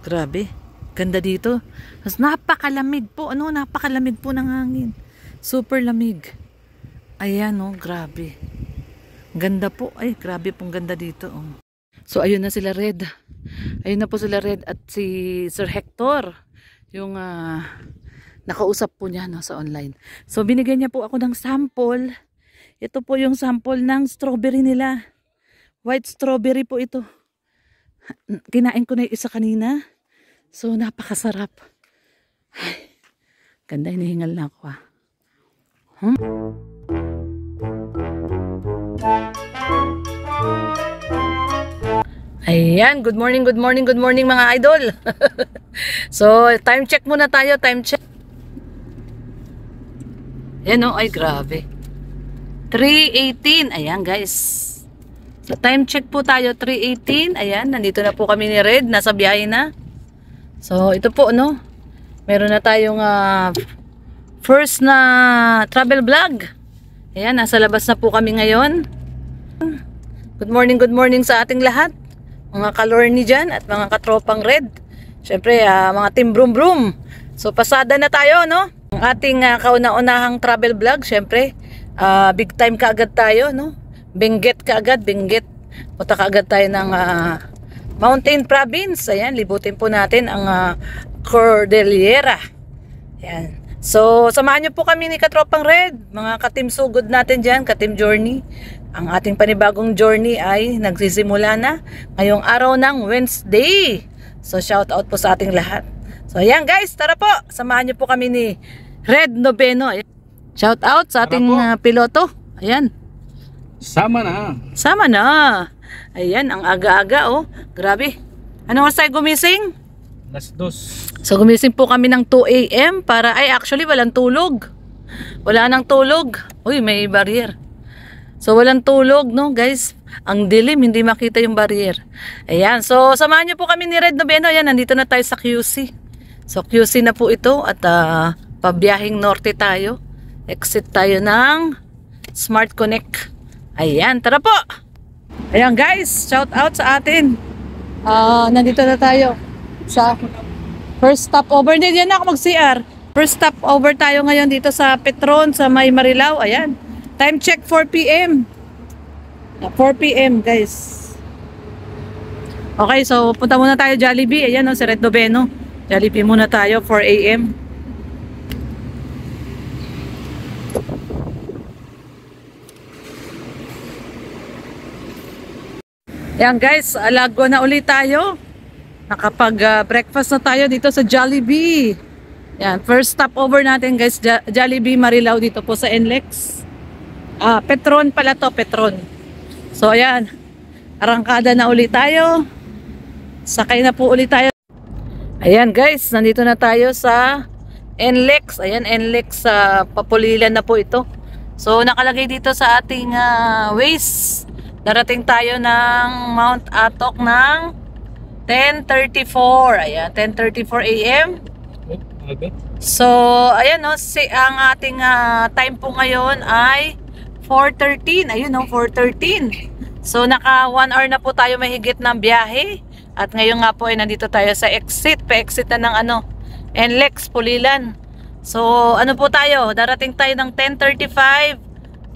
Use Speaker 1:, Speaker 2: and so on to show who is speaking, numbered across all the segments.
Speaker 1: Grabe. Ganda dito. Mas napakalamig po. Ano? Napakalamig po ng hangin. Super lamig. Ayan, oh. Grabe. Ganda po. Ay, grabe pong ganda dito, oh. So, ayun na sila Red. Ayun na po sila Red at si Sir Hector. Yung nakausap po niya, no, sa online. So, binigyan niya po ako ng sample. Ito po yung sample ng strawberry nila. White strawberry po ito. Kinain ko na yung isa kanina. So, napakasarap. Ay, ganda, hinihingal na ako, ah. Ayan, good morning mga idol. So, time check muna tayo, time check. Ayan, oh, ay grabe. 3:18, ayan guys. So, time check po tayo, 3:18. Ayan, nandito na po kami ni Red, nasa biyahe na. So, ito po, no? Meron na tayong first na travel vlog. Ayan, nasa labas na po kami ngayon. Good morning sa ating lahat. Mga kalorni dyan at mga katropang Red. Siyempre, mga team Broom Broom. So, pasada na tayo, no? Ang ating kauna-unahang travel vlog, siyempre, big time kaagad tayo, no? Benguet kaagad, Benguet. Punta kaagad tayo ng Mountain Province. Ayan, libutin po natin ang Cordillera. Ayan. So, samahan niyo po kami ni Katropang Red. Mga ka-team sugod natin dyan, ka-team journey. Ang ating panibagong journey ay nagsisimula na ngayong araw ng Wednesday. So, shout out po sa ating lahat. So, ayan guys, tara po. Samahan niyo po kami ni Red Noveno. Shout out sa ating piloto. Ayan.
Speaker 2: Sama na.
Speaker 1: Sama na. Ayan, ang aga-aga, oh. Grabe. Anong oras tayo gumising?
Speaker 2: 2:00.
Speaker 1: So, gumising po kami ng 2 AM para, ay actually, walang tulog. Wala nang tulog. Uy, may barrier. So, walang tulog, no, guys. Ang dilim, hindi makita yung barrier. Ayan, so, samahan niyo po kami ni Red Noveno. Ayan, nandito na tayo sa QC. So, QC na po ito at pabiyahing norte tayo. Exit tayo ng Smart Connect. Ayan, tara po! Ayan guys, shout out sa atin. Nandito na tayo sa first stopover. Hindi yan ako mag-CR. First stopover tayo ngayon dito sa Petron, sa May Marilao. Ayan. Time check 4 PM. 4 PM guys. Okay, so punta muna tayo Jollibee. Ayan, no, si Red Noveno. Jollibee muna tayo 4 AM. Ayan guys, alagwa na ulit tayo. Nakapag-breakfast na tayo dito sa Jollibee. Ayan, first stopover natin guys, Jollibee Marilao dito po sa NLEX. Petron pala to, Petron. So ayan, arangkada na ulit tayo. Sakay na po ulit tayo. Ayan guys, nandito na tayo sa NLEX. Ayan, NLEX Papulilan na po ito. So nakalagay dito sa ating Waze. Darating tayo ng Mount Atok ng 10:34. Ayan, 10:34 AM. So, ayan, no, ang ating time po ngayon ay 4:13. Ayun, no, 4:13. So, naka 1 hour na po tayo mahigit ng biyahe. At ngayon nga po ay nandito tayo sa exit. Pa-exit na ng NLEX Pulilan. So, ano po tayo? Darating tayo ng 10:35.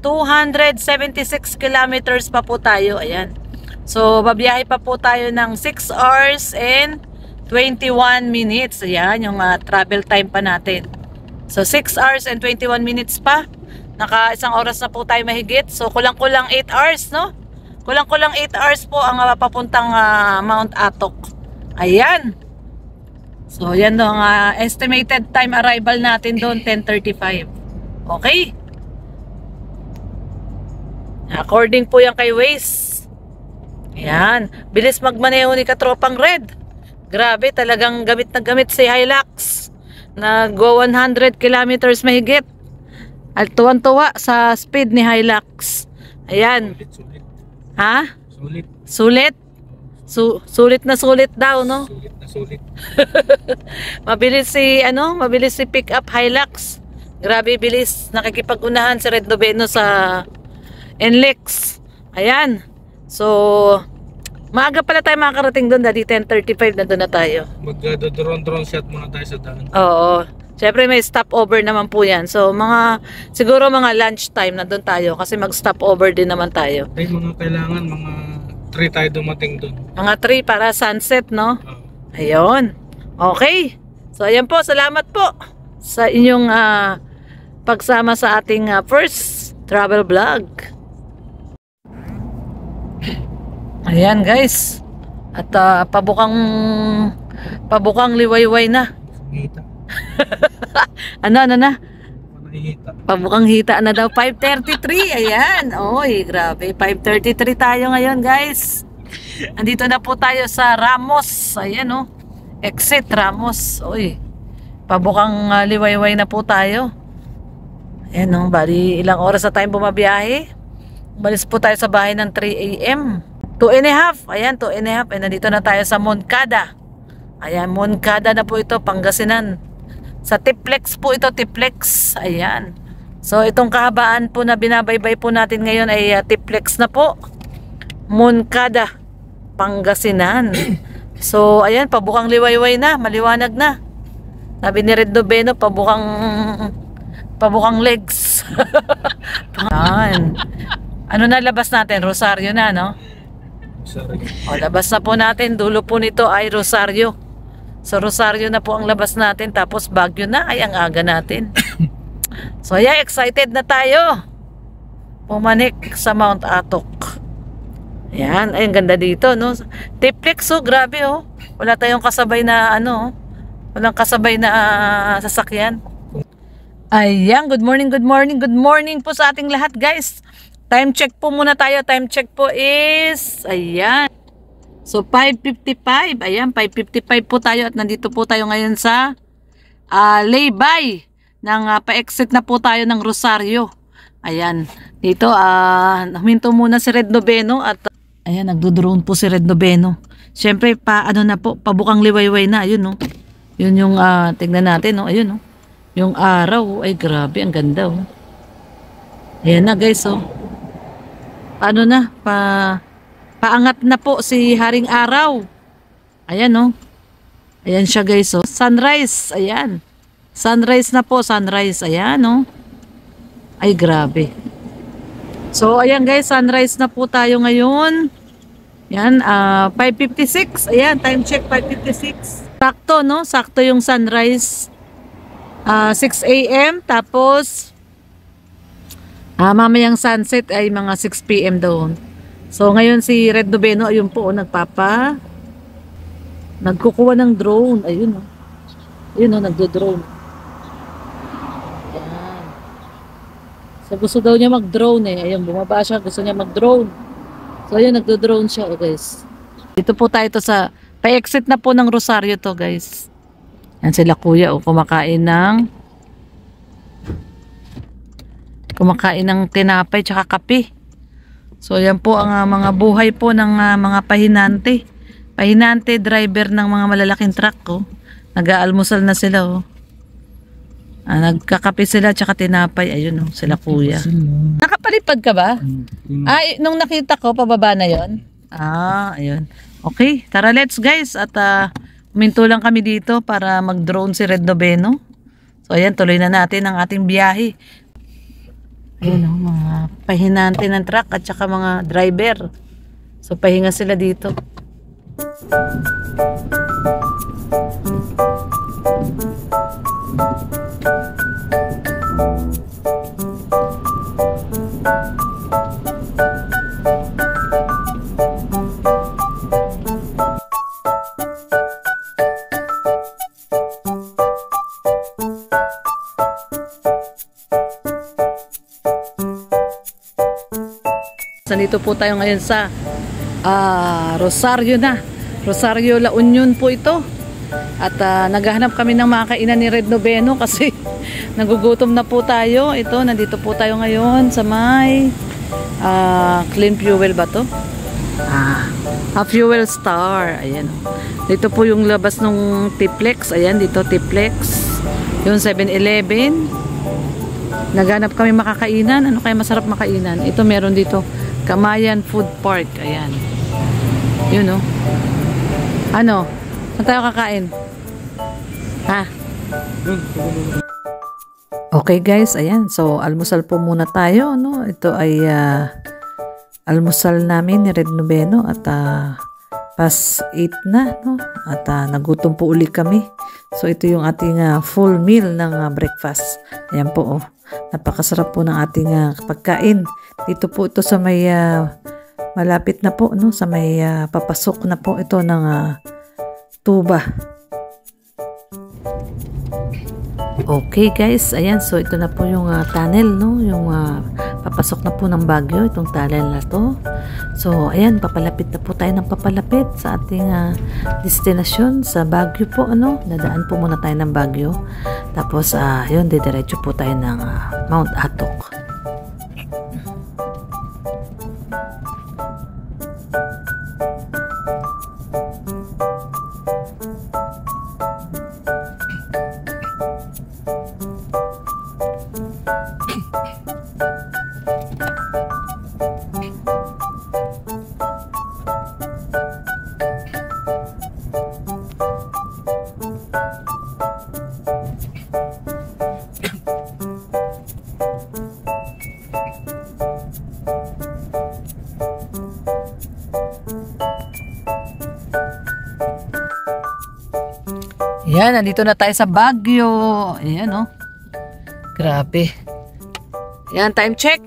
Speaker 1: 276 kilometers pa po tayo. Ayan. So, babiyahe pa po tayo ng 6 hours and 21 minutes. Ayan, yung travel time pa natin. So, 6 hours and 21 minutes pa. Naka isang oras na po tayo mahigit. So, kulang-kulang 8 hours, no? Kulang-kulang 8 hours po ang papuntang Mount Atok. Ayan. So, yan no, ang estimated time arrival natin doon, 10:35. Okay? According po yan kay Waze. Ayan. Bilis magmaneho ni Katropang Red. Grabe, talagang gamit na gamit si Hilux. Nag-go 100 kilometers mahigit. At tuwan-tuwa sa speed ni Hilux. Ayan.
Speaker 2: Sulit.
Speaker 1: Ha?
Speaker 2: Sulit.
Speaker 1: Sulit? Sulit na sulit daw, no?
Speaker 2: Sulit na sulit.
Speaker 1: Mabilis si pick up Hilux. Grabe bilis. Nakikipag-unahan si Red Noveno sa NLEX. Ayan. So, Maaga pala tayo makakarating doon, dati 10:35 na doon na tayo.
Speaker 2: Mag-drone shot muna tayo sa daan.
Speaker 1: Oo. Siyempre may stopover naman po yan. So siguro mga lunch time na doon tayo kasi mag-stopover din naman tayo.
Speaker 2: Ay, mga kailangan, mga 3 tayo dumating doon.
Speaker 1: Mga 3 para sunset, no? Ayun. Okay. So ayan po, salamat po sa inyong pagsama sa ating first travel vlog. Ayan guys. At pabukang liwayway na.
Speaker 2: Hita.
Speaker 1: ano na?
Speaker 2: Hita.
Speaker 1: Pabukang hita na daw. 5:33. Ayan. Oy, grabe. 5:33 tayo ngayon guys. Andito na po tayo sa Ramos. Ayan oh. Exit Ramos. Oy. Pabukang liwayway na po tayo. Ayan oh. Bali ilang oras na tayong bumabiyahe. Umalis po tayo sa bahay ng 3 AM. 2.5. Ayan, 2.5. And nandito na tayo sa Moncada. Ayan, Moncada na po ito, Pangasinan. Sa Tiplex po ito, Tiplex. Ayan. So, itong kahabaan po na binabaybay po natin ngayon ay Tiplex na po. Moncada, Pangasinan. So, ayan, pabukang liwayway na, maliwanag na. Sabi ni Red Noveno, pabukang legs. Ayan. Ano na labas natin? Rosario na, no? O, labas na po natin. Dulo po nito ay Rosario. So, Rosario na po ang labas natin. Tapos, Baguio na. Ay, ang aga natin. So, yeah, excited na tayo. Pumanik sa Mount Atok. Ayan. Ay, ang ganda dito, no? Tiplex, oh. Grabe, oh. Wala tayong kasabay na, walang kasabay na sasakyan. Ayan. Good morning, good morning, good morning po sa ating lahat, guys. Time check po muna tayo. Time check po is, ayan. So, 5:55. Ayan, 5:55 po tayo at nandito po tayo ngayon sa lay-by ng pa-exit na po tayo ng Rosario. Ayan. Dito, huminto muna si Red Noveno at ayan, nagdo-drone po si Red Noveno. Siyempre, pabukang liwayway na. Ayun, no? Yun yung, tignan natin, no? Ayun, no? Yung araw, ay grabe, ang ganda, oh. Ayan na, guys, oh. Paangat na po si Haring Araw. Ayan, oh. Ayan siya, guys, oh. Sunrise, ayan. Sunrise na po, sunrise. Ayan, oh. Ay, grabe. So, ayan, guys, sunrise na po tayo ngayon. Ayan, 5:56. Ayan, time check, 5:56. Sakto, no? Sakto yung sunrise. 6 AM, tapos mamayang sunset ay mga 6 PM daw. So ngayon si Red Noveno, ayun po, nagkukuha ng drone. Ayun, ayun, nagdo-drone. Ayan. So gusto daw niya mag-drone eh. Ayun, bumaba siya, gusto niya mag-drone. So ayun, nagdo-drone siya, guys. Dito po tayo sa pa-exit na po ng Rosario to, guys. Yan sila kuya, kumakain ng tinapay tsaka kape. So yan po ang mga buhay po ng mga pahinante driver ng mga malalaking truck, oh. Nag-aalmusal na sila, oh. Nagkakape sila tsaka tinapay. Ayun, oh, sila kuya. Nakapalipad ka ba? Nung nakita ko pababa na yon. Ayun. Okay, tara, let's guys. At huminto lang kami dito para mag-drone si Red Noveno. So ayan, tuloy na natin ang ating biyahe. Ayun, oh, mga pahinante ng truck at saka mga driver. So pahinga sila dito. Nandito po tayo ngayon sa Rosario na. Rosario La Union po ito. At naghahanap kami ng mga kainan ni Red Noveno kasi nagugutom na po tayo. Ito, nandito po tayo ngayon sa may Clean Fuel ba to? Fuel Star. Ayan. Dito po yung labas ng Tiplex. Ayan, dito Tiplex. Yung 7-Eleven. Naghanap kami makakainan. Ano kaya masarap makainan? Ito meron dito. Kamayan Food Park. Ayan. Yun, no? Ano? Saan tayo kakain? Ha? Okay guys, ayan. So, almusal po muna tayo, no? Ito ay almusal namin ni Red Noveno at past 8 na, no? At nagutom po uli kami. So, ito yung ating full meal ng breakfast. Ayan po, oh. Napakasarap po ng ating pagkain. Dito po ito sa may malapit na po, no? Sa may papasok na po ito ng tuba. Okay guys, ayan, so ito na po yung tunnel, no? Yung papasok na po ng Baguio, itong tunnel na to. So, ayan, papalapit na po tayo ng papalapit sa ating destinasyon sa Baguio po, ano? Nadaan po muna tayo ng Baguio. Tapos, yun, didiretso po tayo ng Mount Atok. Yan, nandito na tayo sa Baguio. Ayan, oh. Grabe. Yan, time check.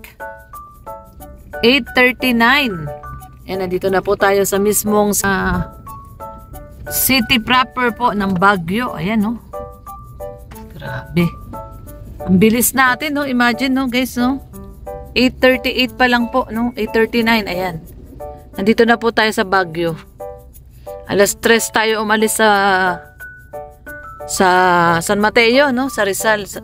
Speaker 1: 8:39. Yan, nandito na po tayo sa mismong city proper po ng Baguio. Ayan, oh. Grabe. Ang bilis natin, no? Imagine, no, guys, no? 8:38 pa lang po, no? 8:39, ayan. Nandito na po tayo sa Baguio. Alas 3 tayo umalis sa San Mateo, no? Sa Rizal. 3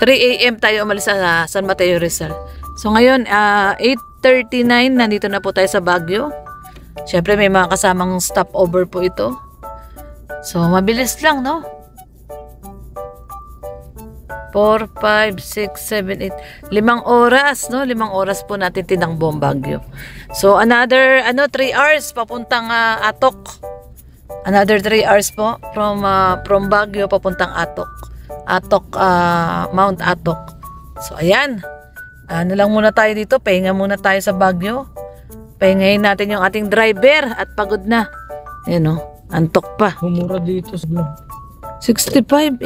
Speaker 1: AM tayo umalis sa San Mateo, Rizal. So ngayon, 8:39, nandito na po tayo sa Baguio. Siyempre may mga kasamang stopover po ito. So mabilis lang, no? 4, 5, 6, 7, 8. 5 oras, no? 5 oras po natin tinakbo ang Baguio. So another 3 hours papuntang Atok. Another 3 hours po from Baguio papuntang Atok. Mount Atok. So ayan. Ano lang muna tayo dito, pahinga muna tayo sa Baguio. Pahingayin natin yung ating driver at pagod na. Ayan, oh, antok pa.
Speaker 2: Humura dito sa
Speaker 1: 65,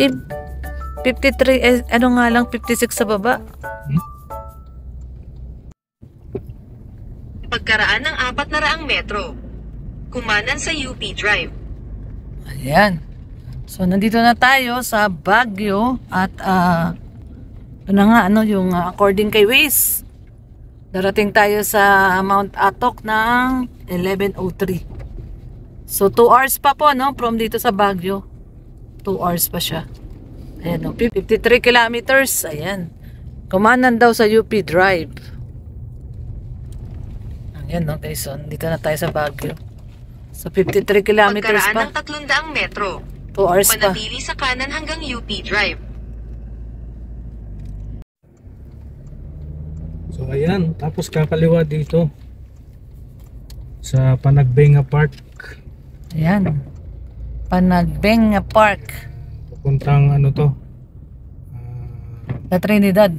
Speaker 1: 53, ano nga lang, 56 sa baba.
Speaker 3: Pagkaraan ng 400 metro, kumanan sa UP Drive.
Speaker 1: Ayan. So, nandito na tayo sa Baguio at yung according kay Waze, darating tayo sa Mount Atok ng 11:03. So, 2 hours pa po, no? From dito sa Baguio. 2 hours pa siya. Ayan, no? 53 kilometers. Ayan. Kumanan daw sa UP Drive. Ayan, no, guys. So, dito na tayo sa Baguio. So, 53 kilometers pa.
Speaker 3: Pagkaraan ng 300 metro,
Speaker 1: 2 hours pa.
Speaker 3: manatili sa kanan hanggang UP Drive.
Speaker 2: So ayan, tapos kakaliwa dito sa Panagbenga Park.
Speaker 1: Ayan. Panagbenga Park.
Speaker 2: Papuntang ano to?
Speaker 1: La Trinidad.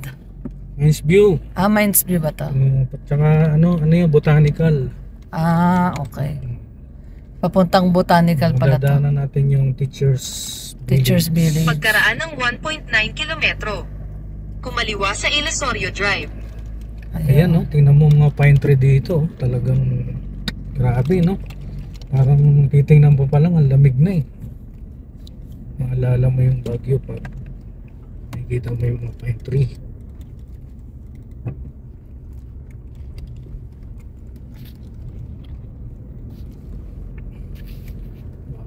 Speaker 2: Mines View.
Speaker 1: Mines View ba to?
Speaker 2: At saka ano yung botanical.
Speaker 1: Okay. Papuntang botanical pala to.
Speaker 2: Dadaanan natin yung teachers
Speaker 1: Village.
Speaker 3: Pagkaraan ng 1.9 kilometro, kumaliwa sa Ilesorio Drive.
Speaker 2: Ayan, no? Tingnan mo mga pine tree dito. Talagang grabe, no? Parang titingnan mo pa lang, ang lamig na eh. Maalala mo yung Baguio pag nakikita mo yung mga pine tree.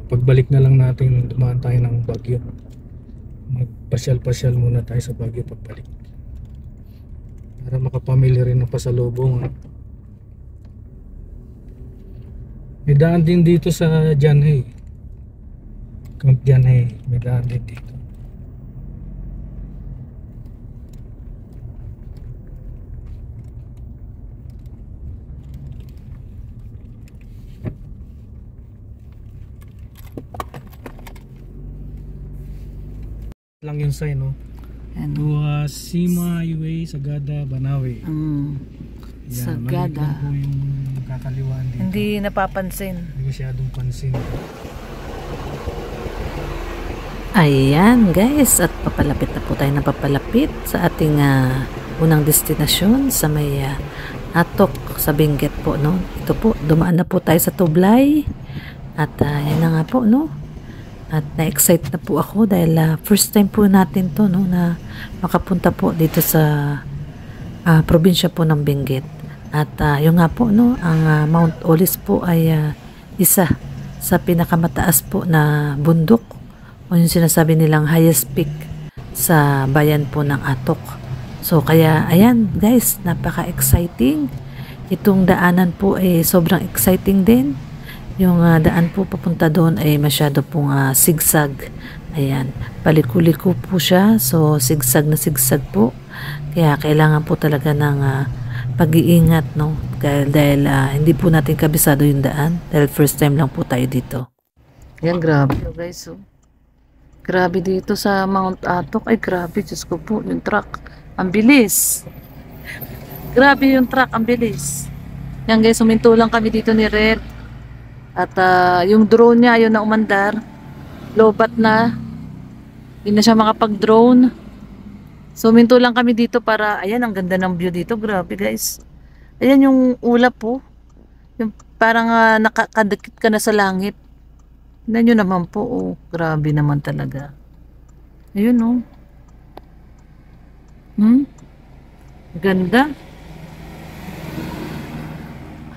Speaker 2: Pagbalik na lang natin, dumaan tayo ng Baguio. Magpasyal-pasyal muna tayo sa Baguio pagbalik. Para makapamili rin ng pasalubong. May daan din dito sa Janhay. Camp Janhay. May daan din dito. lang yung sign, no?
Speaker 1: Ayan.
Speaker 2: To Sima Highway, Sagada, Banawe. Yan,
Speaker 1: Sagada.
Speaker 2: maliit lang po yung kakaliwaan dito.
Speaker 1: Hindi napapansin.
Speaker 2: Hindi masyadong pansin.
Speaker 1: Ayan guys, at papalapit na po tayo na papalapit sa ating unang destinasyon sa may Atok sa Benguet po, no? Ito po, dumaan na po tayo sa Tublay at yan na nga po, no? At na-excite na po ako dahil first time po natin to, no, na makapunta po dito sa probinsya po ng Benguet. At yung nga po, no, ang Mount Olis po ay isa sa pinakamataas po na bundok o yung sinasabi nilang highest peak sa bayan po ng Atok. So kaya ayan guys, napaka-exciting. Itong daanan po ay sobrang exciting din. Yung daan po papunta doon ay masyado pong sigsag. Ayan, paliko-liko po siya. So sigsag na sigsag po. Kaya kailangan po talaga ng pag-iingat, no? Dahil hindi po natin kabisado yung daan. Dahil first time lang po tayo dito. Ayan, grabe guys. Oh. Grabe dito sa Mount Atok. Ay grabe, Diyos ko po, yung truck. Ang bilis. Grabe yung truck, ang bilis. Yan guys, huminto lang kami dito ni Red. At yung drone niya, ayun na umandar. Lobat na. Hindi na siya makapag-drone. So, huminto lang kami dito para, ayan, ang ganda ng view dito. Grabe guys. Ayan yung ulap po. Yung parang nakakadikit ka na sa langit. Tignan nyo naman po. Oh, grabe naman talaga. Ayun oh. Ganda.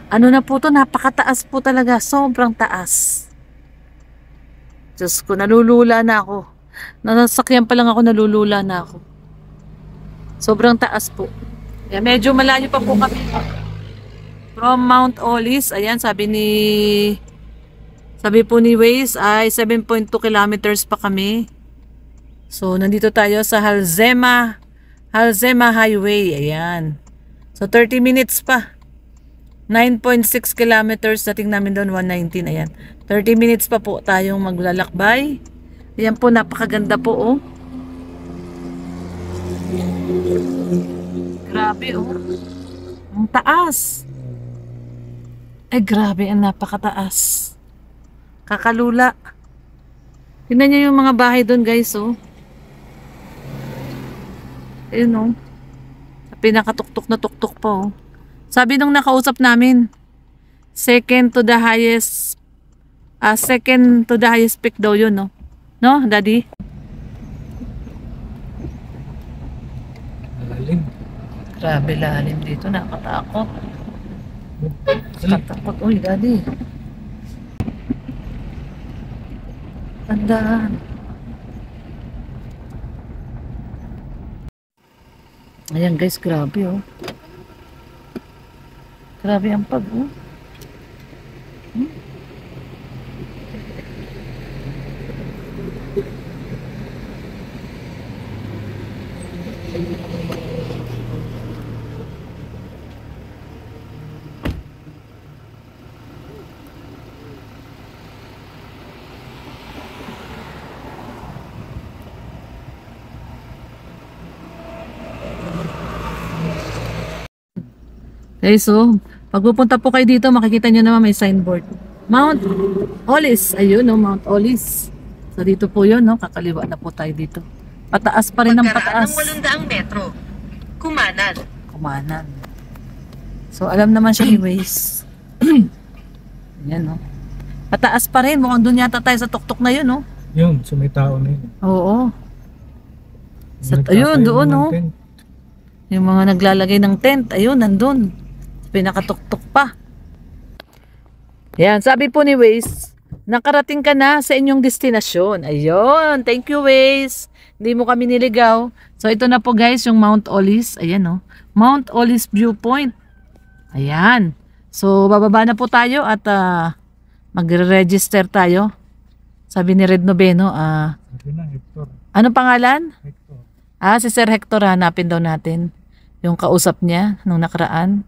Speaker 1: Ano na po to, napakataas po talaga, sobrang taas. Diyos ko, nalulula na ako. Nasasakyan pa lang ako, nalulula na ako. Sobrang taas po. Yeah, medyo malayo pa po kami. From Mount Olis, ayan, sabi po ni Waze ay 7.2 kilometers pa kami. So, nandito tayo sa Halsema Highway, ayan. So, 30 minutes pa. 9.6 kilometers, dating namin doon 119, ayan. 30 minutes pa po tayong maglalakbay. Ayan po, napakaganda po, oh. Grabe, oh. Ang taas. Ay, grabe, ang napakataas. Kakalula. Tingnan niyo yung mga bahay doon, guys, oh. Ayun, oh. Pinakatuktok na tuktok pa, oh. Sabi nung nakausap namin, second to the highest peak daw yun, no? No, Daddy?
Speaker 2: Lalim.
Speaker 1: Grabe lalim dito, nakatakot. Nakatakot, uy, Daddy. Tandaan. Ayan guys, grabe oh. Grabe ang pag oh. Okay, so, pag pupunta po kayo dito, makikita nyo naman may signboard. Mount Olis. Ayun, no, Mount Olis. So, dito po yun, no? Kakaliwa na po tayo dito. Pataas pa rin ng pataas.
Speaker 3: Pagkaraan ng 800 metro. Kumanan.
Speaker 1: Kumanan. So, alam naman siya ni Waze. Ayan, no? Pataas pa rin. Mukhang doon yata tayo sa tuktok na yun, no?
Speaker 2: Yun, so may tao na yun.
Speaker 1: Oo. Ayun, doon, no? Yung mga naglalagay ng tent, ayun, nandun. Pinakatuktok pa. Yan, sabi po ni Waze, nakarating ka na sa inyong destinasyon. Ayun, thank you Waze. Hindi mo kami niligaw. So ito na po guys, yung Mount Olis. Ayan oh, Mount Olis Viewpoint. Ayan. So bababa na po tayo at magre-register tayo. Sabi ni Red Noveno,
Speaker 2: Sabi na, Hector.
Speaker 1: ano pangalan?
Speaker 2: Hector.
Speaker 1: Si Sir Hector, hanapin daw natin yung kausap niya nung nakaraan.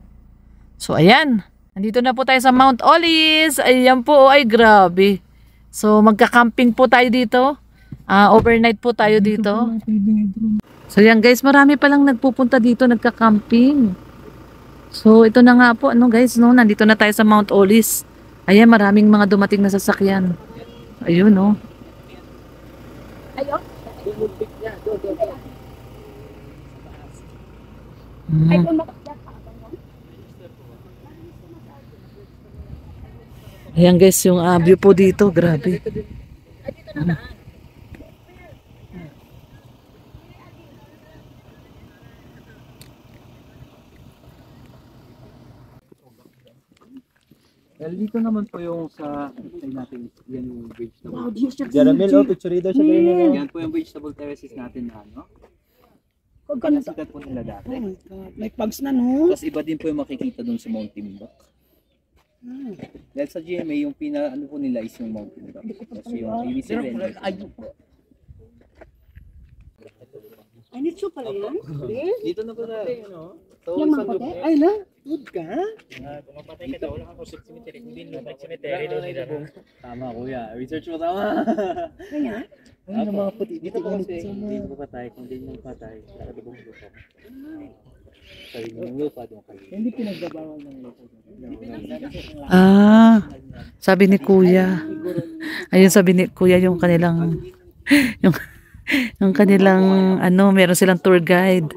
Speaker 1: So, ayan. Nandito na po tayo sa Mount Olis. Ayan po, ay grabe. So, magka-camping po tayo dito. Overnight po tayo dito. So yan guys, marami palang nagpupunta dito, nagka-camping. So ito na nga po, ano guys, no, nandito na tayo sa Mount Olis. Ayan, maraming mga dumating na sasakyan. Ayun, no. Ayan guys, yung view po dito, grabe.
Speaker 4: Well, dito naman po yung sa side natin, yan yung vegetable. Jaramil, oh, picture daw siya ganyan. Yan po yung vegetable terraces natin na, no? Pinasikat po nila dati.
Speaker 5: Oh my God. May pugs na, no?
Speaker 4: Tapos iba din po yung makikita dun sa Mount Timbuk. Dahil sa GMA, yung ano po nila is yung Mount Timbuk. Tapos yung ABC
Speaker 5: Ay, nito pala yan?
Speaker 4: dito na po na, ano? So,
Speaker 5: Yung mga kote? Ay, na? Good ka?
Speaker 4: Pumamatay ka daw, wala kang kusip cemetery. Hindi naman cemetery doon nila. Tama kuya, research mo tama.
Speaker 5: Kaya?
Speaker 4: Ay, ng mga puti. Dito po kasi, hindi mo patay. Kung hindi mo patay, nakadubong lupa. Sabi ng lupa doon kayo. Hindi pinagbabawal ng lupa.
Speaker 1: Sabi ni Kuya. Ayun, sabi ni Kuya yung kanilang yung kanilang meron silang tour guide.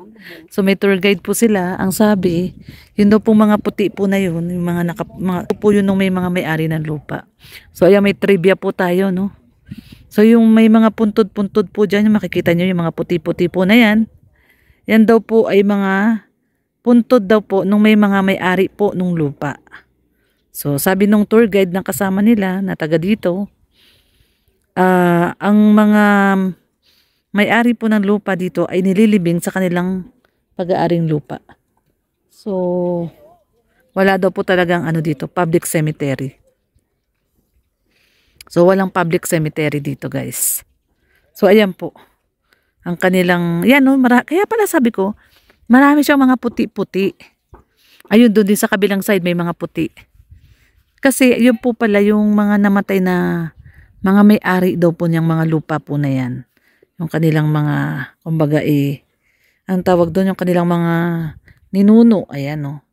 Speaker 1: So may tour guide po sila. Ang sabi, yun daw pong mga puti po na yun, yung mga po yun nung may mga may-ari ng lupa. So ayan, may trivia po tayo, no? So yung may mga puntod-puntod po dyan, yung makikita nyo yung mga puti-puti po na yan. Yan daw po ay mga puntod daw po nung may mga may-ari po nung lupa. So sabi nung tour guide na kasama nila na taga dito, ang mga may-ari po ng lupa dito ay nililibing sa kanilang pag-aaring lupa. So wala daw po talagang dito, public cemetery. So walang public cemetery dito, guys. So ayan po. Ang kanilang, yan no, kaya pala sabi ko, marami siyang mga puti-puti. Ayun, doon din sa kabilang side may mga puti. Kasi yun po pala yung mga namatay na mga may-ari daw po niyang mga lupa po na yan. Yung kanilang mga, kumbaga ang tawag doon yung kanilang mga ninuno. Ayan no.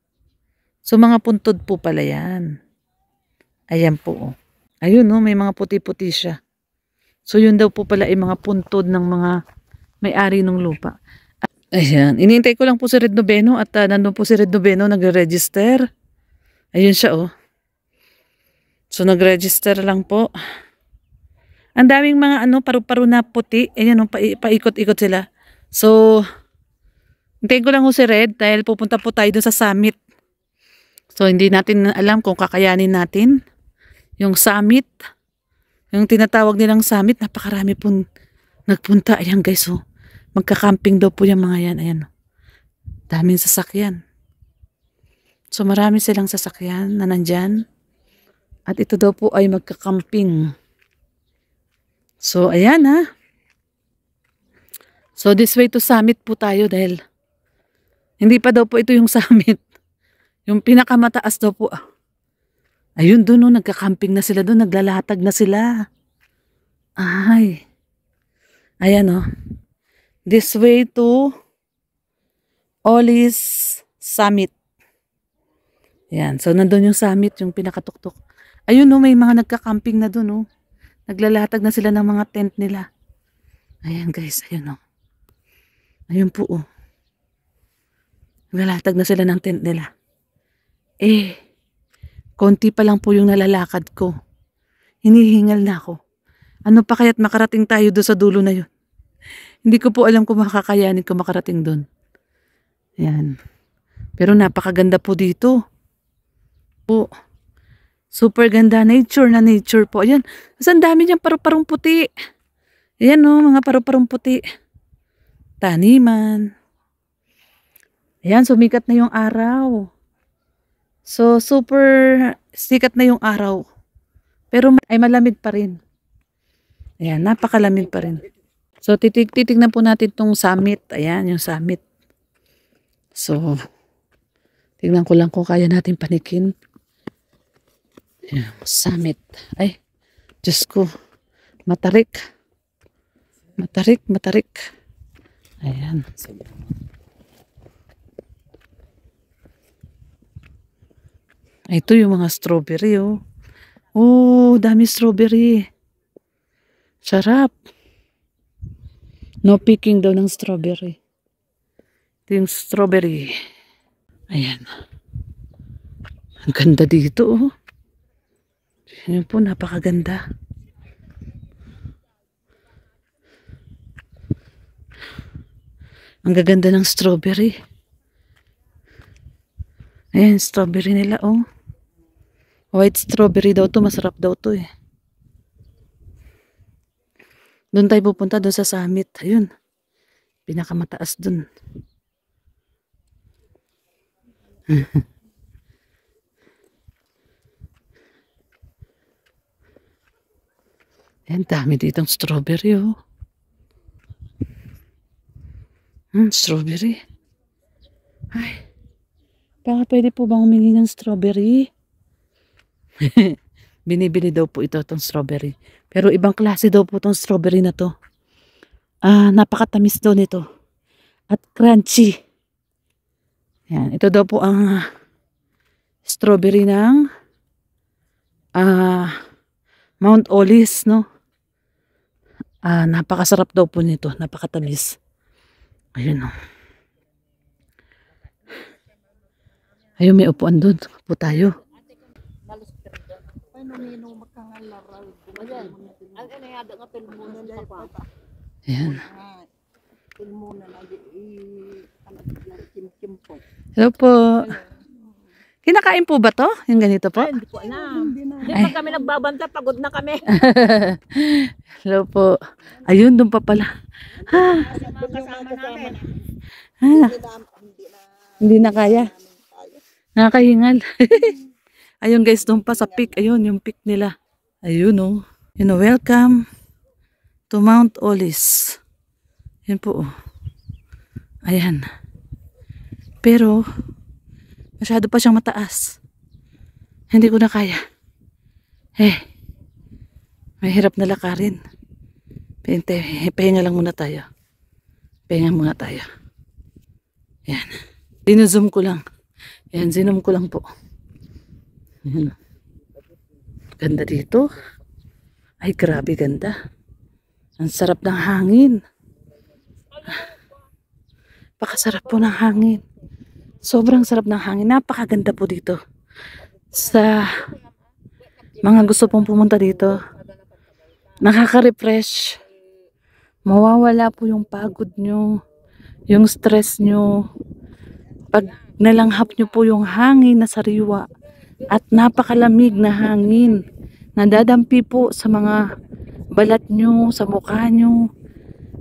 Speaker 1: So mga puntod po pala yan. Ayan po. Ayun no, may mga puti-puti siya. So yun daw po pala ay mga puntod ng mga may-ari ng lupa. Ayan, inintay ko lang po si Red Noveno at nandun po si Red Noveno nagre-register. Ayun siya oh. So nag-register lang po. Ang daming mga paru-paro na puti. Ayan oh, paikot-ikot sila. So hintayin ko lang po si Red dahil pupunta po tayo dun sa summit. So hindi natin alam kung kakayanin natin yung summit. Yung tinatawag nilang summit, napakarami pong nagpunta. Ayan guys oh. Magka-camping daw po yung mga yan. Ayan. Daming sasakyan. So marami silang sasakyan na nandyan. At ito daw po ay magka-camping. So ayan ha. So this way to summit po tayo dahil hindi pa daw po ito yung summit. Yung pinakamataas daw po. Ayun doon, nagka-camping na sila doon. Naglalatag na sila. Ay. Ayan oh. This way to Olis Summit. Yan. So, nandun yung summit, yung pinakatuktok. Ayun, no, may mga nagka-camping na dun, no. Naglalatag na sila ng mga tent nila. Ayan, guys. Ayun, no. Ayun po, oh. Naglalatag na sila ng tent nila. Konti pa lang po yung nalalakad ko. Hinihingal na ako. Ano pa kaya't makarating tayo doon sa dulo na yun? Hindi ko po alam kung makakayanin ko makarating doon. Ayan. Pero napakaganda po dito. Po. Super ganda. Nature na nature po. Ayan. Ang dami niyang paru-parong puti. Ayan o, mga paru-parong puti. Taniman. Ayan, sumikat na yung araw. So, super sikat na yung araw. Pero ay malamig pa rin. Ayan, napakalamig pa rin. So, titignan po natin itong summit. Ayan, yung summit. So, tignan ko lang kung kaya natin panikin. Ayan, summit. Ay, Diyos ko. Matarik. Matarik, matarik. Ayan. Ito yung mga strawberry, oh. Oh, dami strawberry. Sarap. No picking daw ng strawberry. Ito yung strawberry. Ayan. Ang ganda dito, oh. Yan po, napakaganda. Ang gaganda ng strawberry. Ayan, strawberry nila, oh. White strawberry daw to, masarap daw to eh. Doon tayo pupunta, doon sa summit. Ayun. Pinakamataas doon. Ayan, dami ditong strawberry, oh. Strawberry. Ay. Baka pwede po bang humingi ng strawberry? Binibili daw po ito, itong strawberry. Pero ibang klase daw po itong strawberry na to. Napakatamis daw nito. At crunchy. Yan, ito daw po ang strawberry ng Mount Olive, no? Napakasarap daw po nito. Napakatamis. Ayun, no? Ayun, may upuan doon. Upo tayo. Ayan. Hello po. Kinakain po ba to? Yung ganito po?
Speaker 5: Hindi ko alam. Hindi
Speaker 1: Ay.
Speaker 5: pa kami nagbabanta, pagod na kami.
Speaker 1: Hello po. Ayun, doon pa pala.
Speaker 5: Mga kasama namin.
Speaker 1: Hindi na kaya. Nakakahingal. Ayun guys, doon pa sa peak. Ayun, yung peak nila. Ayun, oh. You know, welcome to Mount Olive. Yan po, oh. Ayan. Pero, masyado pa siyang mataas. Hindi ko na kaya. Mahirap na lakarin. Pahinga lang muna tayo. Pahinga muna tayo. Ayan. Dino-zoom ko lang. Ayan, zinom ko lang po. Ayan. Ganda dito. Ay, grabe ganda. Ang sarap ng hangin. Pakasarap po ng hangin. Sobrang sarap ng hangin. Napakaganda po dito. Sa mga gusto pong pumunta dito, nakaka-refresh. Mawawala po yung pagod nyo, yung stress nyo. Pag nalanghap nyo po yung hangin na sariwa at napakalamig na hangin, nadadampi po sa mga balat nyo, sa mukha nyo,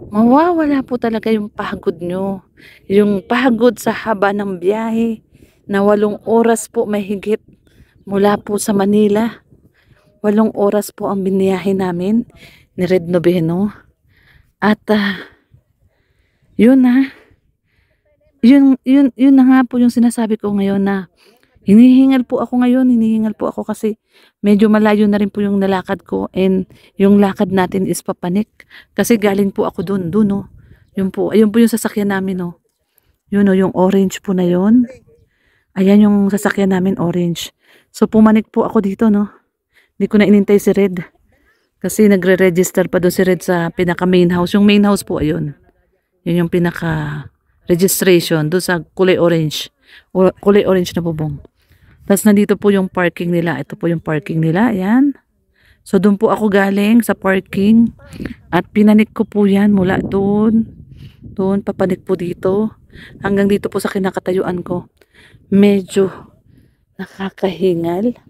Speaker 1: mawawala po talaga yung pagod nyo. Yung pagod sa haba ng biyahe na 8 oras po mahigit mula po sa Manila. 8 oras po ang biniyahe namin ni Red Noveno. At yun na nga po yung sinasabi ko ngayon na hinihingal po ako kasi medyo malayo na rin po yung nalakad ko and yung lakad natin is papanik kasi galing po ako doon no. Ayun po yung sasakyan namin no. Yun no, yung orange po na yun. Ayan yung sasakyan namin orange. So pumanik po ako dito no. Hindi ko na inintay si Red kasi nagre-register pa doon si Red sa pinaka main house. Yung main house po ayun. Yun yung pinaka registration doon sa kulay orange. Kulay orange na bubong. Tapos nandito po yung parking nila. Ito po yung parking nila. Ayan. So doon po ako galing sa parking. At pinanik ko po yan mula doon. Doon papanik po dito. Hanggang dito po sa kinakatayuan ko. Medyo nakakahingal.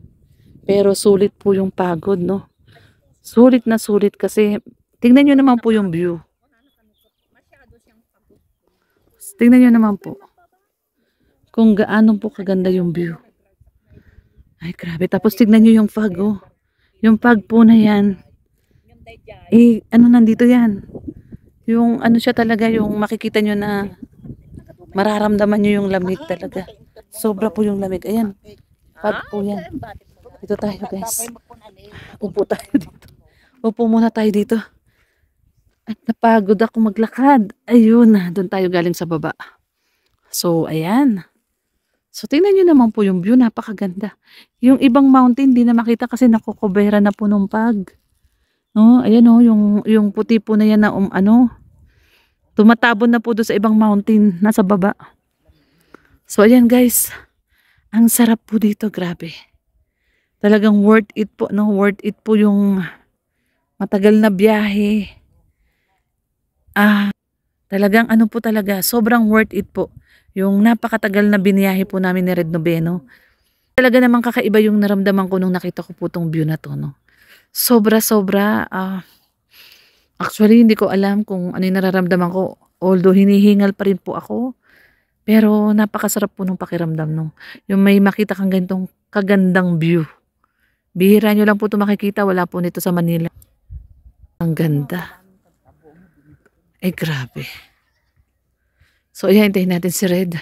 Speaker 1: Pero sulit po yung pagod no. Sulit na sulit kasi tingnan nyo naman po yung view. Tingnan nyo naman po. Kung gaano po kaganda yung view. Ay, grabe. Tapos tignan nyo yung fog, oh. Yung fog po na yan. Nandito yan. Yung ano siya talaga, yung makikita nyo na mararamdaman nyo yung lamig talaga. Sobra po yung lamig. Ayan. Fog po yan. Dito tayo, guys. Upo tayo dito. Upo muna tayo dito. At napagod ako maglakad. Ayun, doon tayo galing sa baba. So, ayan. So, tingnan nyo naman po yung view. Napakaganda. Yung ibang mountain, di na makita kasi nakukubera na po nung pag. No, ayan o, yung puti po na yan na tumatabon na po doon sa ibang mountain. Nasa baba. So, ayan guys. Ang sarap po dito. Grabe. Talagang worth it po. No? Worth it po yung matagal na biyahe. Talagang po talaga. Sobrang worth it po. Yung napakatagal na biniyahe po namin ni Red Noveno. Talaga namang kakaiba yung naramdaman ko nung nakita ko po tong view na to. No? Sobra-sobra. Actually, hindi ko alam kung ano yung nararamdaman ko. Although hinihingal pa rin po ako. Pero napakasarap po nung pakiramdam. No? Yung may makita kang ganitong kagandang view. Bihira nyo lang po ito makikita. Wala po nito sa Manila. Ang ganda. Ay, grabe. So, ayan, hintayin natin si Red.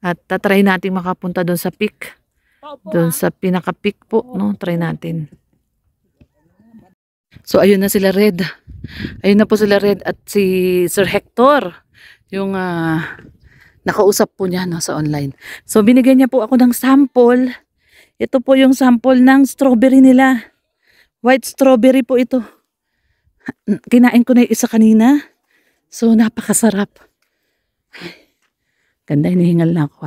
Speaker 1: At tatry natin makapunta doon sa peak. Doon sa pinaka-peak po, no? Try natin. So, ayun na sila Red. Ayun na po sila Red at si Sir Hector. Yung nakausap po niya no, sa online. So, binigyan niya po ako ng sample. Ito po yung sample ng strawberry nila. White strawberry po ito. Kinain ko na yung isa kanina. So, napakasarap. Ganda, hinihingal na ako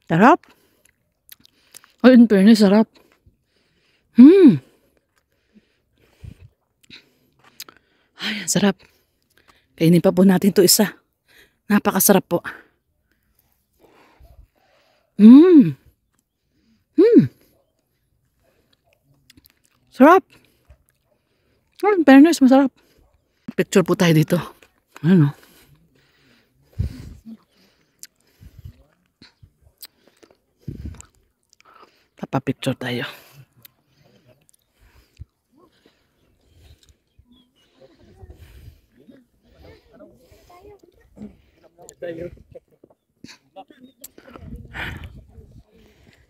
Speaker 1: Sarap. Oh, in fairness, sarap. Ay, sarap. Kainin pa po natin to isa. Napakasarap po. Sarap. Oh, in fairness, masarap. Picture po tayo dito. Ano? Papapicture tayo.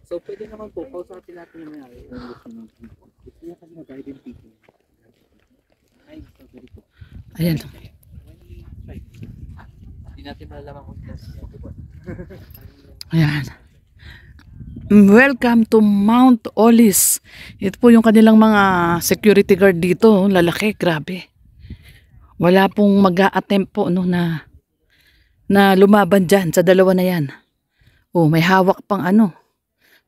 Speaker 4: So, pwede naman po, kausapin natin yung mayari. Gusto niya kasi mag-guided people. Ay, so very good.
Speaker 1: Ayan.
Speaker 4: Hindi natin malalaman kung
Speaker 1: Ayan. Welcome to Mount Olis. Ito po yung kanilang mga security guard dito. Lalaki, grabe. Wala pong mag-a-attempt po no, na lumaban dyan sa dalawa na yan. Oh, may hawak pang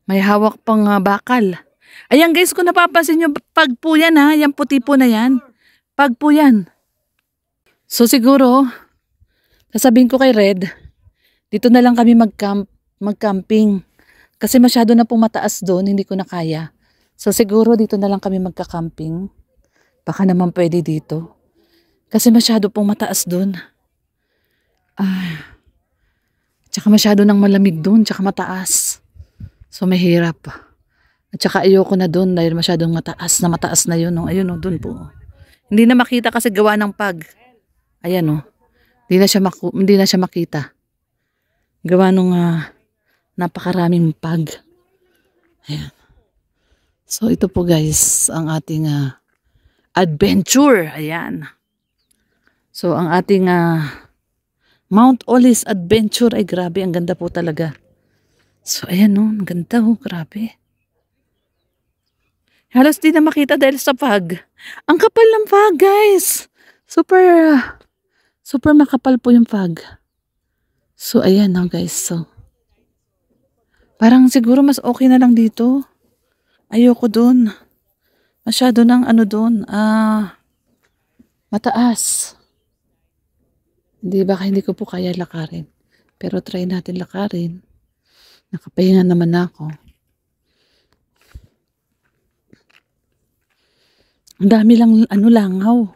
Speaker 1: may hawak pang bakal. Ayan guys, kung napapansin nyo, pag po yan yan puti po na yan. Pag po yan. So siguro, sasabihin ko kay Red, dito na lang kami mag-camping. Kasi masyado na pong mataas doon, hindi ko na kaya. So siguro dito na lang kami magka-camping. Baka naman pwede dito. Kasi masyado pong mataas doon. Tsaka masyado nang malamig doon, tsaka mataas. So mahirap. At tsaka ayoko na doon dahil masyadong mataas na yun. Ayun doon po. Hindi na makita kasi gawa ng pag. Ayan Hindi na siya makita. Gawa nung napakaraming pag. Ayan. So ito po guys, ang ating adventure. Ayan. So ang ating Mount Olis adventure ay grabe, ang ganda po talaga. So ayan ang ganda grabe. Halos di na makita dahil sa pag. Ang kapal ng pag guys. Super makapal po yung pag. So ayan guys. So parang siguro mas okay na lang dito. Ayoko dun. Masyado ng dun. Mataas. Hindi ko po kaya lakarin. Pero try natin lakarin. Nakapahinga naman ako. Ang dami lang langaw.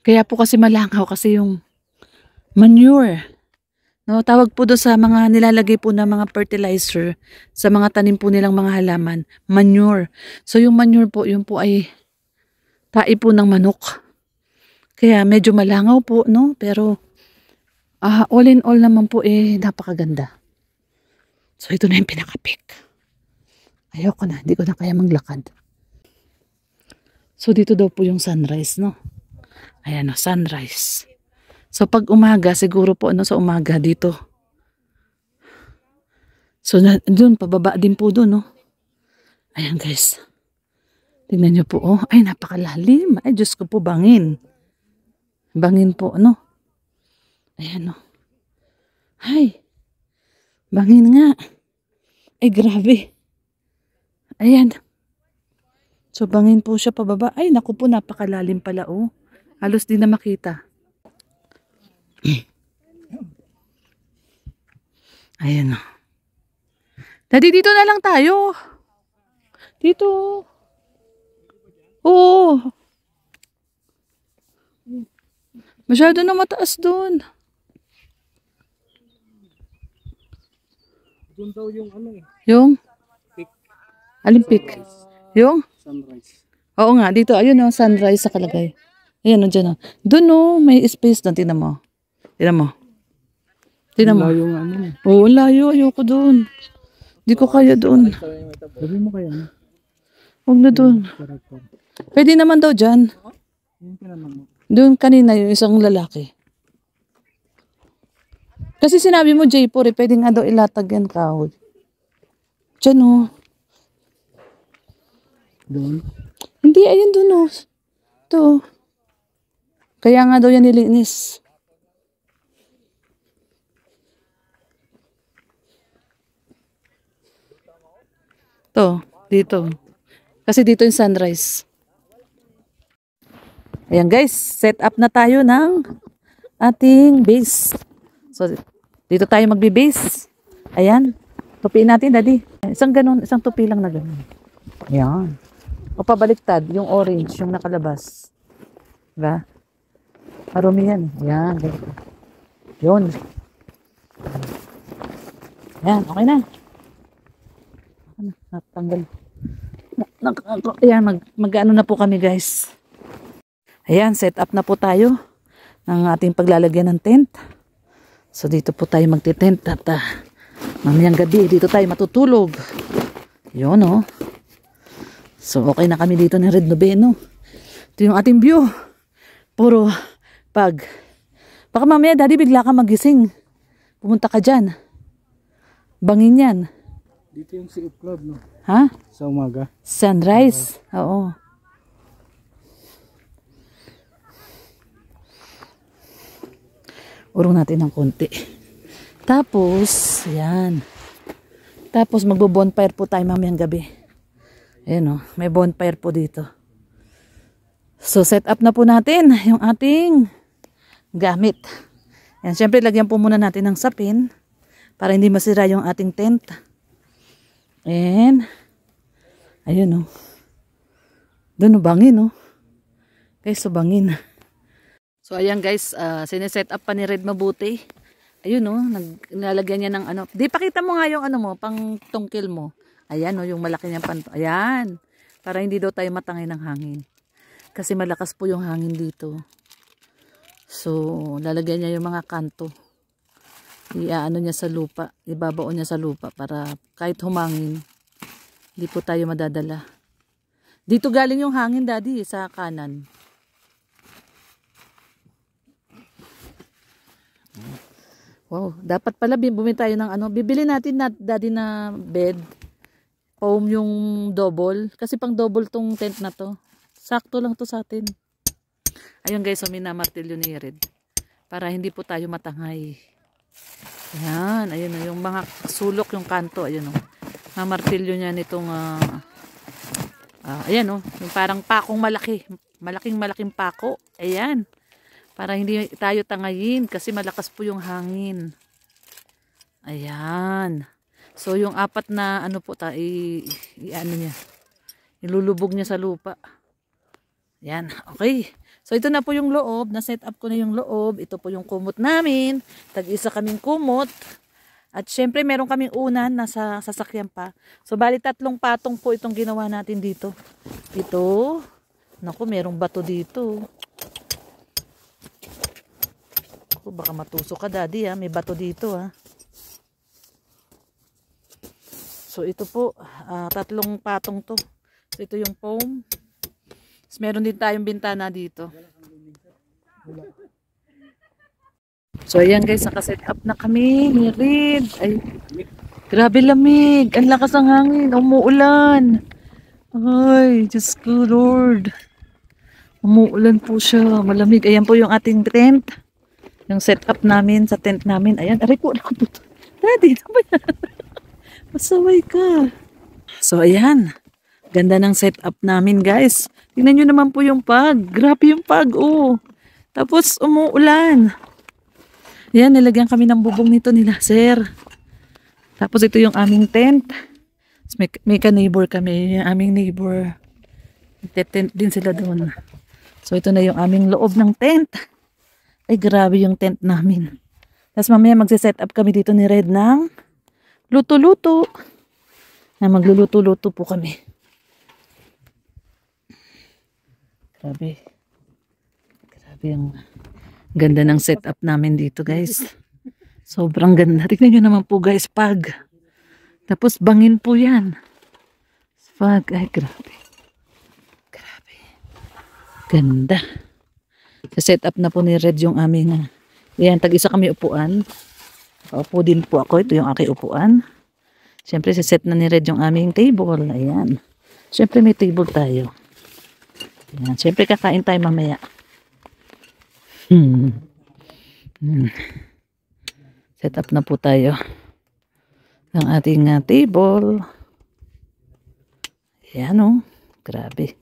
Speaker 1: Kaya po kasi malangaw kasi yung manure. No, tawag po doon sa mga nilalagay po na mga fertilizer sa mga tanim po nilang mga halaman, manure. So yung manure po, yun po ay tae po ng manok. Kaya medyo malangaw po, no? Pero all in all naman po napakaganda. So ito na yung pinaka-peak. Ayoko na, hindi ko na kaya maglakad. So dito daw po yung sunrise, no? Ayan, no, sunrise. So pag umaga, siguro po ano sa umaga dito. So doon, pababa din po doon, no? Ayan guys. Tingnan nyo po, oh. Ay, napakalalim. Ay, Diyos ko po, bangin. Bangin po, no? Ayan, no? Ay, bangin nga. Ay, grabe. Ayan. So, bangin po siya pababa. Ay, naku po, napakalalim pala, oh. Halos di na makita. Ayan, oh. Daddy, dito na lang tayo. Dito. Oo. Masyado na mataas doon.
Speaker 2: Doon daw yung ano eh.
Speaker 1: Yung? Alin peak? Yung?
Speaker 2: Sunrise.
Speaker 1: Oo nga, dito. Ayun o, sunrise sa kalagay. Ayan o, dyan o. Doon o, may space doon. Tingnan mo. Tingnan mo. Tingnan mo.
Speaker 2: Yung ano eh.
Speaker 1: Oo, layo. Ayoko doon. Di ko kaya doon.
Speaker 2: Sabi mo kaya no?
Speaker 1: Huwag na doon. Pwede naman daw dyan.
Speaker 2: Yung tinanong mo.
Speaker 1: Doon kanina yung isang lalaki. Kasi sinabi mo, J4, pwede nga daw ilatag yan kahoy. Diyan o.
Speaker 2: Doon?
Speaker 1: Hindi, ayun doon o. Ito. Kaya nga daw yan nilinis. Ito, dito. Kasi dito yung sunrise. Ayan guys, set up na tayo ng ating base. So, dito tayo magbe-base. Ayan. Tupiin natin, Daddy. Isang ganun, isang tupi lang na ganun. Ayan. O pabaliktad, yung orange, yung nakalabas. Diba? Marumi yan. Ayan. Ganito. Yun. Ayan, okay na. Natanggal. Ayan, mag-ano na po kami guys. Ayan, set up na po tayo ng ating paglalagyan ng tent. So dito po tayo magti-tent at mamayang gabi dito tayo matutulog. Yun oh. So okay na kami dito ng Red Noveno. Ito yung ating view. Puro baka mamaya Daddy bigla ka magising. Pumunta ka dyan. Bangin yan.
Speaker 2: Dito yung Sea of Cloud no?
Speaker 1: Ha?
Speaker 2: Sa umaga.
Speaker 1: Sunrise. Oo. Urong natin ng konti. Tapos, yan. Tapos magbo-bonfire po tayo mamayang gabi. Ayan o, may bonfire po dito. So, set up na po natin yung ating gamit. Yan, syempre lagyan po muna natin ng sapin para hindi masira yung ating tent. And, ayun o. Doon o, bangin o. Guys, so bangin. So ayan guys, sineset up pa ni Red mabuti. Ayun no, naglalagyan niya ng ano. Di pakita mo nga yung ano mo, pang tungkil mo. Ayan no, yung malaki niyang panto. Ayan, para hindi daw tayo matangay ng hangin. Kasi malakas po yung hangin dito. So, lalagyan niya yung mga kanto. Iaano niya sa lupa, ibabaon niya sa lupa para kahit humangin, hindi po tayo madadala. Dito galing yung hangin, Daddy, sa kanan. Wow, dapat pala bumili tayo ng ano, bibili natin na Daddy na bed. Foam yung double, kasi pang double tong tent na to. Sakto lang to sa atin. Ayun guys, so minamartilyo ni Red para hindi po tayo matangay. Ayan, ayun na yung mga sulok yung kanto, ayun oh. Mamartilyo niya nitong ayan oh, yung parang pakong malaki, malaking pako. Ayan. Para hindi tayo tangayin kasi malakas po yung hangin. Ayan. So yung apat na ano po ano niya. Ilulubog niya sa lupa. Ayan. Okay. So ito na po yung loob. Na-set up ko na yung loob. Ito po yung kumot namin. Tag-isa kaming kumot. At syempre meron kaming unan nasa sasakyan pa. So bali 3 patong po itong ginawa natin dito. Ito. Naku, merong bato dito. Baka matusok ka Daddy ha. May bato dito ha. So ito po 3 patong to. So ito yung foam. Tapos meron din tayong bintana dito. So ayan guys, nakaset up na kami ni Reed. Ay, grabe lamig. Ang lakas ng hangin. Umuulan. Ay, Diyos ko Lord. Umuulan po siya. Malamig. Ayan po yung ating tent. Yung setup namin sa tent namin. Ayan, aray ko po. Daddy, ano ba yan? Masaway ka. So ayan. Ganda ng setup namin guys. Tingnan nyo naman po yung pag. Grabe yung pag, oh. Tapos umuulan. Yan, nilagyan kami ng bubong nito nila, sir. Tapos ito yung aming tent. May ka-neighbor kami. Yung aming neighbor. Tent din sila doon. So ito na yung aming loob ng tent. Ay, grabe yung tent namin. Tapos mamaya magse-set up kami dito ni Red ng luto-luto. Na magluluto-luto po kami. Grabe. Grabe yung ganda ng setup namin dito guys. Sobrang ganda. Tignan nyo naman po guys, pag. Tapos bangin po yan. Pag. Ay, grabe. Grabe. Ganda. Sa setup na po ni Red yung aming yan, tag-isa kami upuan. Upo din po ako. Ito yung aking upuan. Siyempre, set na ni Red yung aming table. Ayan. Siyempre, may table tayo. Ayan. Siyempre, kakain tayo mamaya. Set up na po tayo ang ating table. Ayan o. Grabe.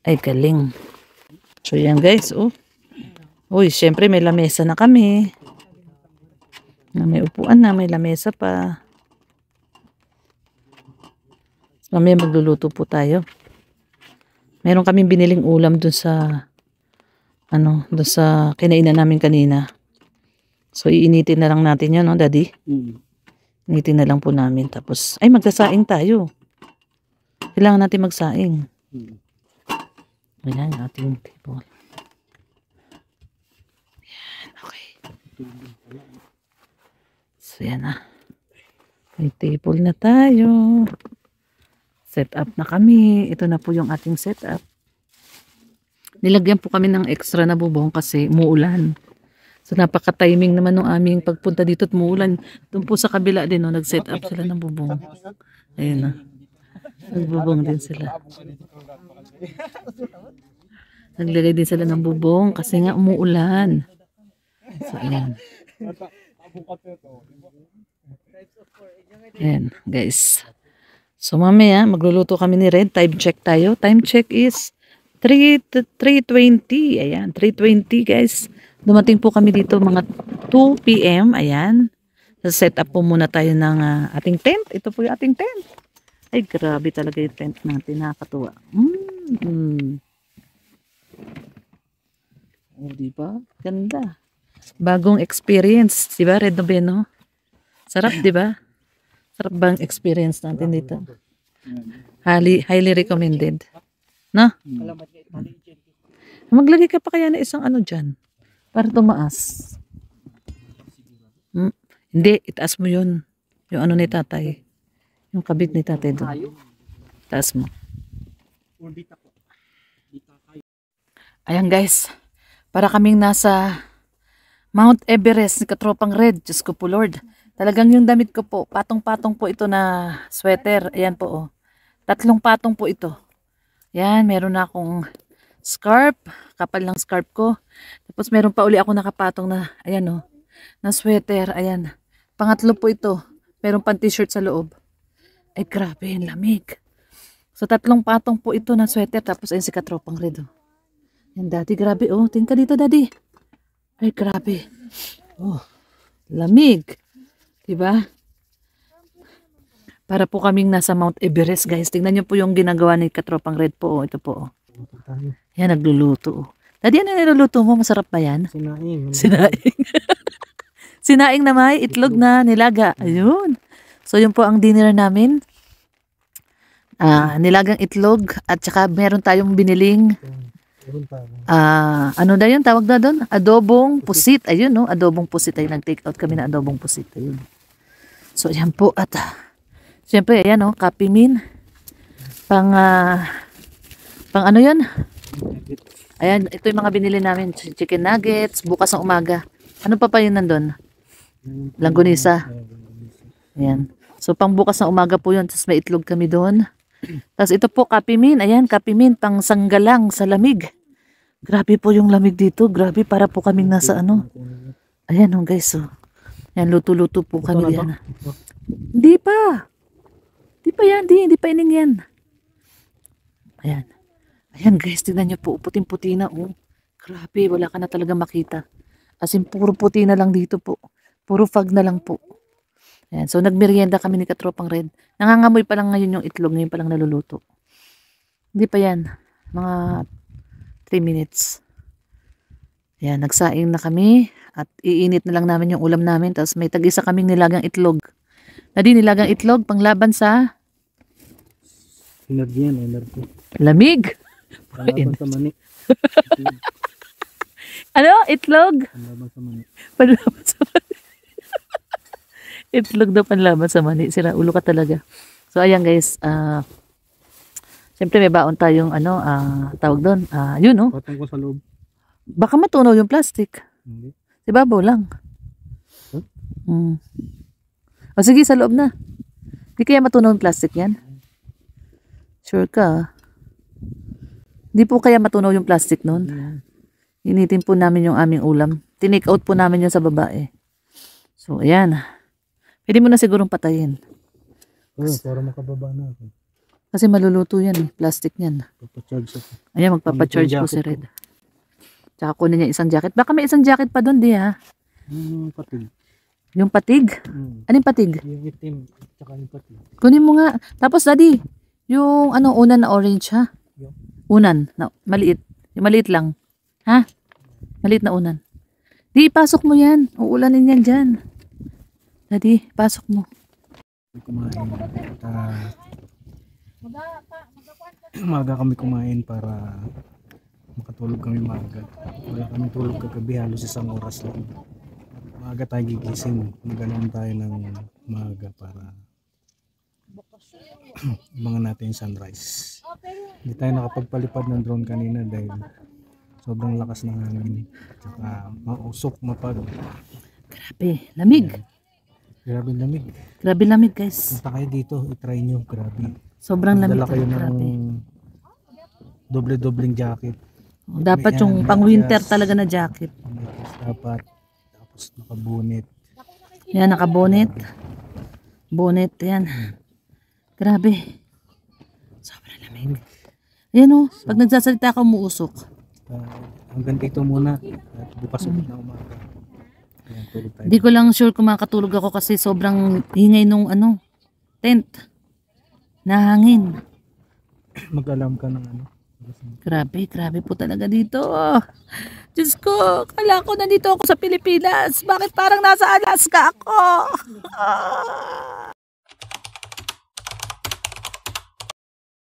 Speaker 1: Ay, galing. So, yan guys. Oh. Uy, syempre may lamesa na kami. May upuan na, may lamesa pa. Mamaya magluluto po tayo. Meron kaming biniling ulam dun sa doon sa kinainan namin kanina. So, iinitin na lang natin yun, no, Daddy? Initin na lang po namin. Tapos, ay, magsasaing tayo. Kailangan natin magsaing. Ayan, yung ating table. Ayan, okay. So, yan na. May table na tayo. Set up na kami. Ito na po yung ating setup. Nilagyan po kami ng extra na bubong kasi umuulan. So napaka-timing naman ng aming pagpunta dito at umuulan. Doon po sa kabila din, no, nag-set up sila ng bubong. Ayun na. Nagbubong din sila. Naglagay din sila ng bubong kasi nga umuulan. So ayan. Ayan guys. So mamaya magluluto kami ni Red. Time check tayo. Time check is 3:20. Ayan, 3:20 guys. Dumating po kami dito mga 2 PM. Ayan. Set up po muna tayo ng ating tent. Ito po yung ating tent. Ay, grabe talaga yung tent natin. Nakakatuwa. Oh, diba? Ganda. Bagong experience. Diba, Red Noveno? Sarap, diba? Sarap bang experience natin dito? Highly recommended. No? Maglagay ka pa kaya na isang dyan para tumaas. Hindi, itaas mo yun. Yung ni tatay. Yung kabit ni tatay doon. Itaas mo. Ayan guys. Para kaming nasa Mount Everest ni Katropang Red. Diyos ko po Lord. Talagang yung damit ko po. Patong-patong po ito na sweater. Ayan po oh. 3 patong po ito. Yan, meron na akong scarf, kapal ng scarf ko. Tapos meron pa uli ako nakapatong na, ayan o, na sweater, ayan. Pangatlo po ito, meron pang t-shirt sa loob. Ay grabe, lamig. So 3 patong po ito na sweater, tapos ayun si Katropang Red o. Yan Daddy, grabe oh, tingin ka dito Daddy. Ay grabe. Oh, lamig. Diba? Para po kaming nasa Mount Everest, guys. Tingnan niyo po yung ginagawa ni Katropang Red po. Ito po. Yan, nagluluto. Daddy, ano niluluto mo? Masarap ba yan?
Speaker 2: Sinaing.
Speaker 1: Sinaing. Sinaing na may itlog na nilaga. Ayun. So, yun po ang dinner namin. Nilagang itlog. At saka meron tayong biniling ano na yun? Tawag na doon? Adobong pusit. Ayun, no? Adobong pusit. Ayun, nag-take out kami na adobong pusit. Ayun. So, yan po. At siyempre, ayan o, Kapimin. Pang ano yun? Ayan, ito yung mga binili namin. Chicken nuggets, bukas ng umaga. Ano pa pa yun nandun? Langgonisa. Ayan. So, pang bukas ng umaga po yun. Tapos may itlog kami doon. Tapos ito po, kapimin. Ayan, kapimin. Pang sanggalang sa lamig. Grabe po yung lamig dito. Grabe, para po kaming nasa ano. Ayan oh, guys. So, ayan, luto-luto po kami diyan. Hindi pa. Hindi pa yan. Hindi pa ining yan. Ayan. Ayan guys, tingnan nyo po. Puting-puti na. Oh. Grabe, wala ka na talaga makita. As in, puro puti na lang dito po. Puro fog na lang po. Ayan. So, nagmerienda kami ni Katropang Red. Nangangamoy pa lang ngayon yung itlog. Ngayon pa lang naluluto. Hindi pa yan. Mga 3 minutes. Ayan, nagsaing na kami. At iinit na lang namin yung ulam namin. Tapos may tag-isa kaming nilagang itlog. Nadi, nilagang itlog, panglaban sa
Speaker 2: Energy yan, energy.
Speaker 1: lamig.
Speaker 2: Palaban sa mani.
Speaker 1: Ano? Itlog?
Speaker 2: Palaban sa mani.
Speaker 1: Panlaban sa mani. Itlog daw panlaban sa mani. Sira ulo ka talaga. So, ayan guys. Siyempre may baon tayong tawag doon. Yun oh.
Speaker 2: Patong ko sa loob.
Speaker 1: Baka matunaw yung plastic.
Speaker 2: Hindi.
Speaker 1: Di babaw lang.
Speaker 2: Huh?
Speaker 1: O sige, sa loob na. Di kaya matunaw yung plastic yan? Sure ka? Di po kaya matunaw yung plastic nun? Initin po namin yung aming ulam. Tinake out po namin yun sa babae. So, ayan. Pwede mo na sigurong patayin.
Speaker 2: Oo, para makababa na ako.
Speaker 1: Kasi maluluto yan eh. Plastic yan.
Speaker 2: Papacharge ako.
Speaker 1: Ayan, magpapacharge po si
Speaker 2: jacket
Speaker 1: Red. Tsaka kunin niya isang jacket. Baka may isang jacket pa doon, di ha?
Speaker 2: Patig.
Speaker 1: Yung patig? Anong patig?
Speaker 2: Yung itim, tsaka yung patig.
Speaker 1: Kunin mo nga. Tapos, daddy, yung unan na orange, ha?
Speaker 2: Yung?
Speaker 1: Unan, na maliit. Yung maliit lang. Ha? Maliit na unan. Di, pasok mo yan. Uulanin yan dyan. Daddy, pasok mo.
Speaker 2: Kumain. Umaga kami kumain para makatulog kami maaga. Wala kami tulog kagabi, halos isang oras lang. Maaga tayo gigising. Maganoon tayo ng maaga para abangan natin yung sunrise. Hindi tayo nakapagpalipad ng drone kanina dahil sobrang lakas ng hangin. Tsaka mausok, mapag.
Speaker 1: Grabe, lamig.
Speaker 2: Grabe lamig.
Speaker 1: Grabe lamig, guys.
Speaker 2: Punta kayo dito, itry nyo. Grabe.
Speaker 1: Sobrang lamig.
Speaker 2: Dala kayo
Speaker 1: Grabe.
Speaker 2: ng doble-dobling jacket.
Speaker 1: Dapat
Speaker 2: Yan,
Speaker 1: yung pang-winter
Speaker 2: medyas.
Speaker 1: talaga na jacket.
Speaker 2: Medyas dapat. Tapos nakabunit.
Speaker 1: Yan, nakabonet. Bonnet, yan. Grabe. Sobrang lamig. Ayan o, pag nagsasalita ka, umuusok.
Speaker 2: Hanggang dito muna. At bukas ulit na umaga. Ayan, tulog tayo.
Speaker 1: Hindi ko lang sure kung makatulog ako kasi sobrang hingay nung tent. Nahangin.
Speaker 2: Mag-alarm ka ng ano.
Speaker 1: Grabe, grabe po talaga dito. Diyos ko, kala ko nandito ako sa Pilipinas. Bakit parang nasa Alaska ako?